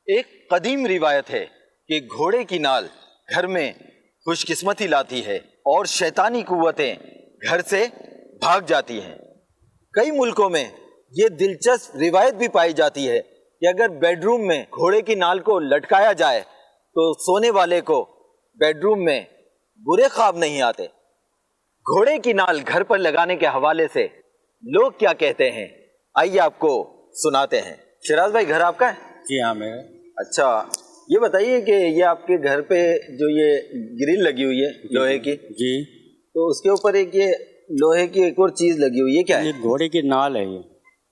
ایک قدیم روایت ہے کہ گھوڑے کی نال گھر میں خوش قسمتی لاتی ہے اور شیطانی قوتیں گھر سے بھاگ جاتی ہیں۔ کئی ملکوں میں یہ دلچسپ روایت بھی پائی جاتی ہے کہ اگر بیڈ روم میں گھوڑے کی نال کو لٹکایا جائے تو سونے والے کو بیڈ روم میں برے خواب نہیں آتے۔ گھوڑے کی نال گھر پر لگانے کے حوالے سے لوگ کیا کہتے ہیں، آئیے آپ کو سناتے ہیں۔ شیراز بھائی، گھر آپ کا ہے؟ جی ہاں میرا۔ اچھا، یہ بتائیے کہ یہ آپ کے گھر پہ جو یہ گرل لگی ہوئی ہے لوہے کی، جی، تو اس کے اوپر ایک یہ لوہے کی ایک اور چیز لگی ہوئی ہے، کیا ہے؟ یہ گھوڑے کی نال ہے۔ یہ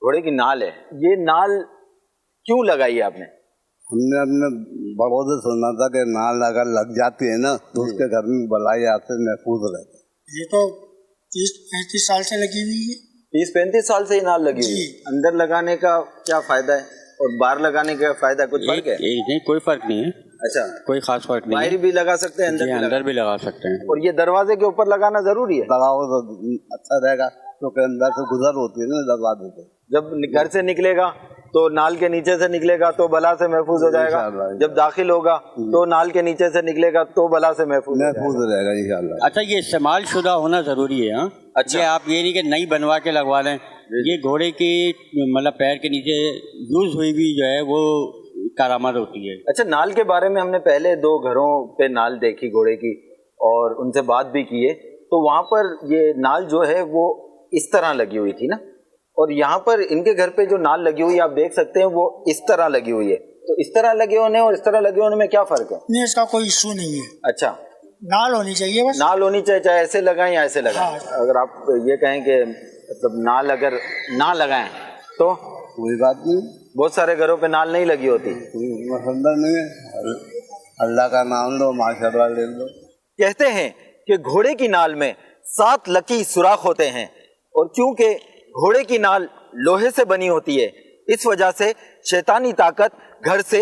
گھوڑے کی نال ہے۔ یہ نال کیوں لگائی ہے آپ نے؟ ہم نے اپنے بڑوں سے سنا تھا کہ نال اگر لگ جاتی ہے نا تو اس کے گھر میں بلائی آتے محفوظ رہتے۔ یہ تو 30-35 سال سے لگی ہوئی ہے۔ 30-35 سال سے یہ نال لگی ہوئی ہے۔ اندر لگانے کا کیا فائدہ ہے اور باہر لگانے کا فائدہ کچھ فرق ہے؟ نہیں، کوئی فرق نہیں ہے۔ اچھا، کوئی خاص فرق نہیں ہے۔ باہر بھی لگا سکتے ہیں، اندر بھی لگا سکتے ہیں۔ اور یہ دروازے کے اوپر لگانا ضروری ہے؟ لگاؤ تو اچھا رہے گا کیونکہ اندر سے گزر ہوتی ہے نا دروازے سے۔ جب گھر سے نکلے گا تو نال کے نیچے سے نکلے گا تو بلا سے محفوظ ہو جائے گا، جب داخل ہوگا تو نال کے نیچے سے نکلے گا تو بلا سے محفوظ رہے گا انشاءاللہ۔ اچھا، یہ استعمال شدہ ہونا ضروری ہے۔ ہاں، اچھا، یہ آپ یہ نہیں کہ نئی بنوا کے لگوا لیں۔ یہ گھوڑے کی مطلب پیر کے نیچے یوز ہوئی بھی جو ہے وہ کارآمد ہوتی ہے۔ اچھا، نال کے بارے میں ہم نے پہلے 2 گھروں پہ نال دیکھی گھوڑے کی اور ان سے بات بھی کیے، تو وہاں پر یہ نال جو ہے وہ اس طرح لگی ہوئی تھی نا، اور یہاں پر ان کے گھر پہ جو نال لگی ہوئی ہے آپ دیکھ سکتے ہیں وہ اس طرح لگی ہوئی ہے۔ تو اس طرح لگے ہونے اور اس طرح لگے ہونے میں کیا فرق ہے؟ نہیں، اس کا کوئی ایشو نہیں ہے۔ اچھا، نال ہونی چاہیے بس۔ نال ہونی چاہیے، چاہے ایسے لگائیں یا ایسے لگائیں۔ اگر آپ یہ کہیں کہ مطلب نال اگر نہ لگائیں تو کوئی بات نہیں، بہت سارے گھروں پہ نال نہیں لگی ہوتی۔ مسئلہ نہیں ہے، اللہ کا نام لو، ماشاءاللہ لے لو۔ کہتے ہیں کہ گھوڑے کی نال میں 7 لکی سوراخ ہوتے ہیں، اور کیونکہ گھوڑے کی نال لوہے سے بنی ہوتی ہے اس وجہ سے شیطانی طاقت گھر سے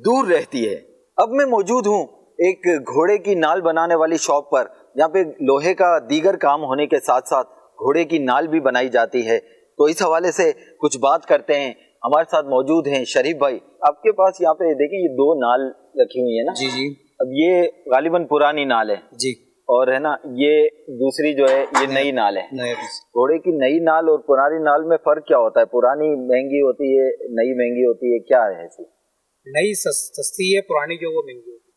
دور رہتی ہے۔ اب میں موجود ہوں ایک گھوڑے کی نال بنانے والی شاپ پر، جہاں پہ لوہے کا دیگر کام ہونے کے ساتھ ساتھ گھوڑے کی نال بھی بنائی جاتی ہے، تو اس حوالے سے کچھ بات کرتے ہیں۔ ہمارے ساتھ موجود ہیں شریف بھائی۔ آپ کے پاس یہاں پہ دیکھیں یہ 2 نال رکھی ہوئی ہیں نا؟ جی جی اب یہ غالباً پرانی نال ہے جی، اور ہے نا یہ دوسری جو ہے یہ نئی نال ہے۔ گھوڑے کی نئی نال اور پرانی نال میں فرق کیا ہوتا ہے؟ پرانی مہنگی ہوتی ہے، نئی مہنگی ہوتی ہے، کیا ہے ایسی؟ نئی سستی ہے، پرانی جو وہ مہنگی ہوتی ہے۔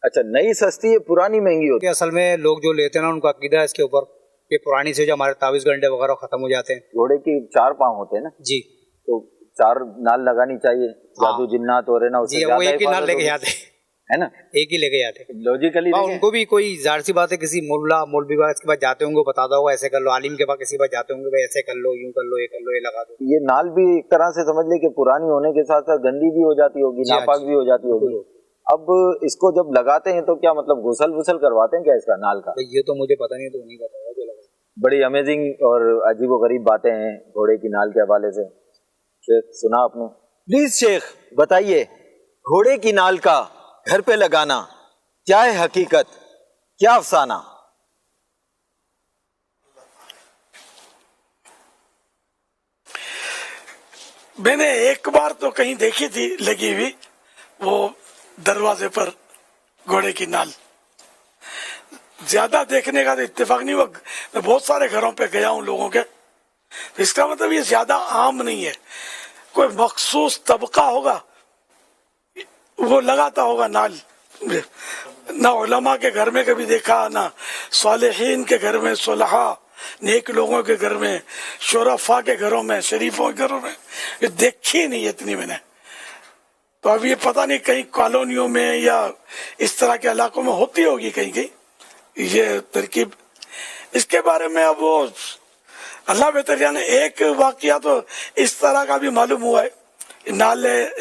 اچھا، نئی سستی ہے، پرانی مہنگی ہوتی ہے۔ اصل میں لوگ جو لیتے ہیں نا ان کا عقیدہ ہے اس کے اوپر کہ پرانی سے جو ہمارے تعویذ گنڈے وغیرہ ختم ہو جاتے ہیں۔ گھوڑے کی 4 پاؤں ہوتے ہیں نا؟ جی، تو 4 نال لگانی چاہیے، جادو جنات ہو رہے نا، جی وہ ایک ہی نال لے کے جاتے ہیں، ہے نا؟ ایک ہی لے کے جاتے ہیں لوجیکلی ان کو بھی کوئی ظاہر سی بات ہے کسی مولوی کے پاس جاتے ہوں گے، بتاتا ہوگا ایسے کر لو، عالم کے پاس کسی پاس جاتے ہوں گے ایسے کر لو، یوں کر لو، یہ کر لو، یہ لگا دو۔ یہ نال بھی ایک طرح سے سمجھ لے کہ پرانی ہونے کے ساتھ ساتھ گندی بھی ہو جاتی ہوگی، ناپاک بھی ہو جاتی ہوگی۔ اب اس کو جب لگاتے ہیں تو کیا مطلب غسل کرواتے ہیں کیا اس کا، نال کا؟ یہ تو مجھے پتہ نہیں، تو نہیں پتا جو لگا۔ بڑی امیزنگ اور عجیب و غریب باتیں ہیں گھوڑے کی نال کے حوالے سے۔ شیخ سنا آپ نے؟ پلیز شیخ بتائیے، گھوڑے کی نال کا گھر پہ لگانا کیا ہے حقیقت، کیا افسانہ؟ میں نے ایک بار تو کہیں دیکھی تھی لگی ہوئی، وہ دروازے پر گھوڑے کی نال۔ زیادہ دیکھنے کا تو اتفاق نہیں ہوا، میں بہت سارے گھروں پہ گیا ہوں لوگوں کے، اس کا مطلب یہ زیادہ عام نہیں ہے۔ کوئی مخصوص طبقہ ہوگا وہ لگاتا ہوگا نال، نہ علماء کے گھر میں کبھی دیکھا، نہ صالحین کے گھر میں، صلحاء نیک لوگوں کے گھر میں، شرفاء کے گھروں میں، شریفوں کے گھروں میں، یہ دیکھی نہیں اتنی میں نے۔ تو اب یہ پتہ نہیں کہیں کالونیوں میں یا اس طرح کے علاقوں میں ہوتی ہوگی کہیں کہیں یہ ترکیب، اس کے بارے میں اب وہ اللہ بہتر جانے۔ ایک واقعہ تو اس طرح کا بھی معلوم ہوا ہے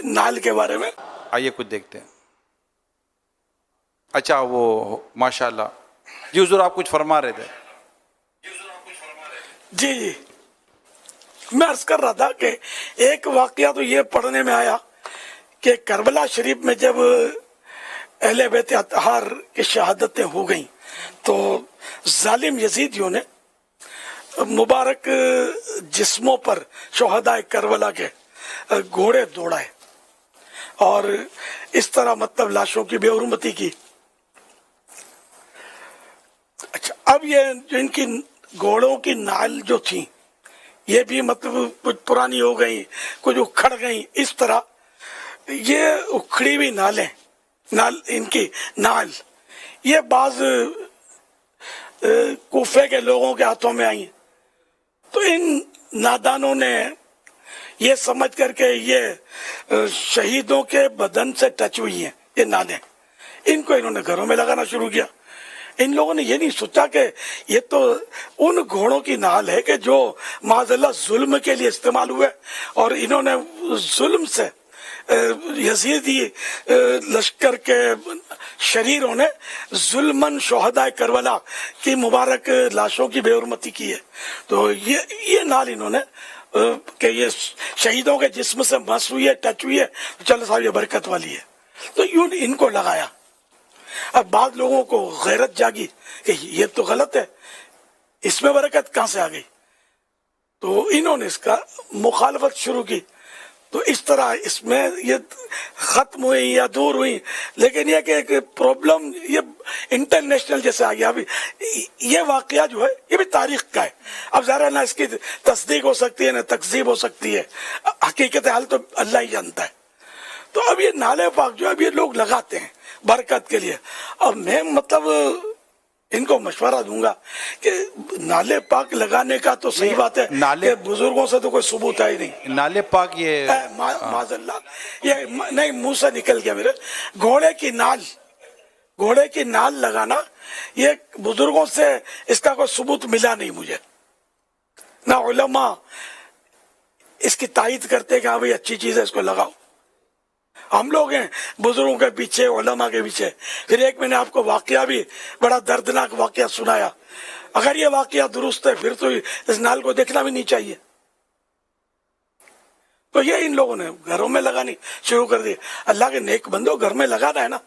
نال کے بارے میں۔ آئیے کچھ دیکھتے ہیں۔ اچھا، وہ ماشاءاللہ جی حضور آپ کچھ فرما رہے تھے۔ جی جی، میں عرض کر رہا تھا کہ ایک واقعہ تو یہ پڑھنے میں آیا کہ کربلا شریف میں جب اہل بیت اطہار کی شہادتیں ہو گئیں تو ظالم یزیدیوں نے مبارک جسموں پر شہداء کربلا کے گھوڑے دوڑائے، اور اس طرح مطلب لاشوں کی بے حرمتی کی. اچھا اب یہ جو ان کی گھوڑوں کی نال جو تھی یہ بھی مطلب کچھ پرانی ہو گئی, کچھ اکھڑ گئی. اس طرح یہ اکھڑی ہوئی نالیں, ان کی نال یہ بعض کوفے کے لوگوں کے ہاتھوں میں آئی. تو ان نادانوں نے یہ سمجھ کر کے یہ شہیدوں کے بدن سے ٹچ ہوئی ہیں یہ نالیں, ان کو انہوں نے گھروں میں لگانا شروع کیا. ان لوگوں نے یہ نہیں سوچا کہ یہ تو ان گھوڑوں کی نال ہے کہ جو معاذ اللہ ظلم کے لیے استعمال ہوئے, اور انہوں نے ظلم سے یزیدی لشکر کے شریروں نے ظلمن شہدائے کربلا کی مبارک لاشوں کی بے حرمتی کی ہے. تو یہ نال انہوں نے کہ یہ شہیدوں کے جسم سے مس ہوئی ہے, ٹچ ہوئی ہے, چلو صاحب یہ برکت والی ہے, تو یوں ان کو لگایا. اب بعض لوگوں کو غیرت جاگی کہ یہ تو غلط ہے, اس میں برکت کہاں سے آ گئی, تو انہوں نے اس کا مخالفت شروع کی. تو اس طرح اس میں یہ ختم ہوئی یا دور ہوئی. لیکن یہ کہ ایک پرابلم یہ انٹرنیشنل جیسے آ گیا. ابھی یہ واقعہ جو ہے یہ بھی تاریخ کا ہے. اب ظاہر ہے نہ اس کی تصدیق ہو سکتی ہے نہ تکذیب ہو سکتی ہے, حقیقت حال تو اللہ ہی جانتا ہے. تو اب یہ نالے پاک جو اب یہ لوگ لگاتے ہیں برکت کے لیے. اب میں مطلب ان کو مشورہ دوں گا کہ نالے پاک لگانے کا تو صحیح بات ہے کہ بزرگوں سے تو کوئی ثبوت ہے ہی نہیں. نالے پاک یہ معاذ اللہ یہ نہیں منہ سے نکل گیا میرے. گھوڑے کی نال لگانا یہ بزرگوں سے اس کا کوئی ثبوت ملا نہیں مجھے, نہ علماء اس کی تائید کرتے کہ ہاں بھائی اچھی چیز ہے اس کو لگاؤ. ہم لوگ ہیں بزرگوں کے پیچھے, علماء کے پیچھے. پھر ایک میں نے آپ کو واقعہ بھی بڑا دردناک واقعہ سنایا. اگر یہ واقعہ درست ہے پھر تو اس نال کو دیکھنا بھی نہیں چاہیے. تو یہ ان لوگوں نے گھروں میں لگانی شروع کر دی. اللہ کے نیک بندو گھر میں لگانا ہے نا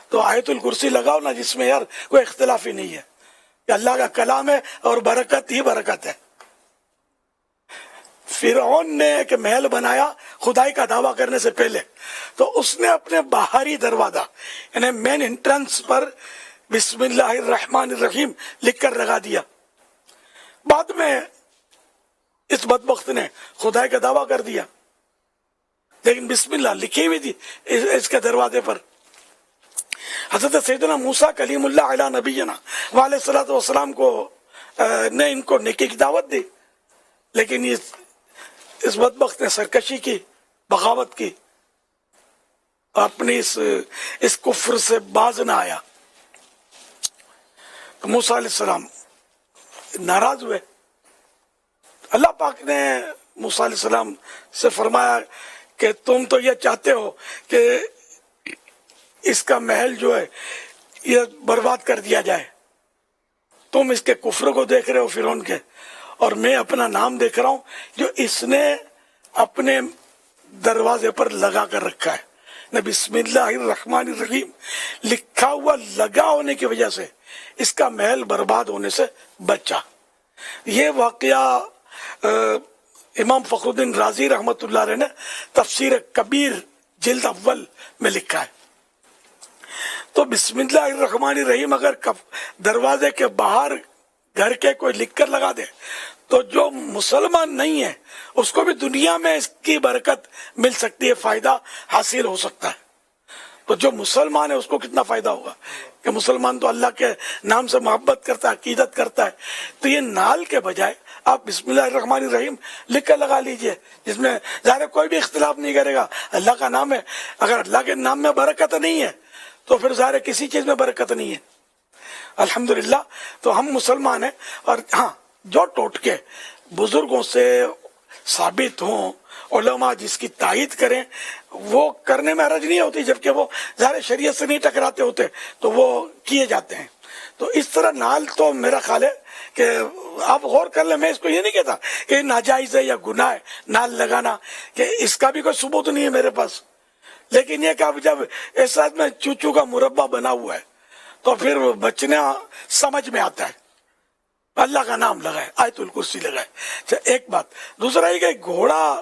تو آیت الکرسی لگاؤ نا, جس میں یار کوئی اختلاف ہی نہیں ہے کہ اللہ کا کلام ہے اور برکت ہی برکت ہے. فرعون نے ایک محل بنایا خدائی کا دعویٰ کرنے سے پہلے, تو اس نے اپنے باہری دروازہ یعنی مین انٹرنس پر بسم اللہ الرحمن الرحیم لکھ کر لگا دیا. بعد میں اس بدبخت نے خدائی کا دعویٰ کر دیا لیکن بسم اللہ لکھی ہوئی تھی اس کے دروازے پر. حضرت سیدنا موسیٰ کلیم اللہ علیہ نبینا وعلیہ الصلوۃ والسلام کو نے ان کو نیکی کی دعوت دی, لیکن اس بدبخت نے سرکشی کی, بغاوت کی, اپنی اس کفر سے باز نہ آیا. تو موسیٰ علیہ السلام ناراض ہوئے. اللہ پاک نے موسیٰ علیہ السلام سے فرمایا کہ تم تو یہ چاہتے ہو کہ اس کا محل جو ہے یہ برباد کر دیا جائے, تم اس کے کفر کو دیکھ رہے ہو فرعون کے, اور میں اپنا نام دیکھ رہا ہوں جو اس نے اپنے دروازے پر لگا کر رکھا ہے. نہ بسم اللہ الرحمن الرحیم لکھا ہوا لگا ہونے کی وجہ سے اس کا محل برباد ہونے سے بچا. یہ واقعہ امام فخر الدین رازی رحمت اللہ علیہ نے تفسیر کبیر جلد اول میں لکھا ہے. تو بسم اللہ الرحمن الرحیم اگر دروازے کے باہر گھر کے کوئی لکھ کر لگا دے تو جو مسلمان نہیں ہے اس کو بھی دنیا میں اس کی برکت مل سکتی ہے, فائدہ حاصل ہو سکتا ہے. تو جو مسلمان ہے اس کو کتنا فائدہ ہوگا کہ مسلمان تو اللہ کے نام سے محبت کرتا ہے, عقیدت کرتا ہے. تو یہ نال کے بجائے آپ بسم اللہ الرحمن الرحیم لکھ کر لگا لیجئے, جس میں ظاہر کوئی بھی اختلاف نہیں کرے گا, اللہ کا نام ہے. اگر اللہ کے نام میں برکت نہیں ہے تو پھر ظاہر کسی چیز میں برکت نہیں ہے. الحمدللہ تو ہم مسلمان ہیں. اور ہاں جو ٹوٹکے بزرگوں سے ثابت ہوں, علماء جس کی تائید کریں, وہ کرنے میں حرج نہیں ہوتی, جبکہ وہ ظاہر شریعت سے نہیں ٹکراتے ہوتے تو وہ کیے جاتے ہیں. تو اس طرح نال تو میرا خیال ہے کہ آپ غور کر لیں. میں اس کو یہ نہیں کہتا کہ ناجائز ہے یا گناہ ہے نال لگانا, کہ اس کا بھی کوئی ثبوت نہیں ہے میرے پاس. لیکن یہ کہ اب جب ایسا میں چوچو کا مربع بنا ہوا ہے تو پھر بچنا سمجھ میں آتا ہے. اللہ کا نام لگائے, آیت الکرسی لگائے. ایک بات. دوسرا یہ کہ گھوڑا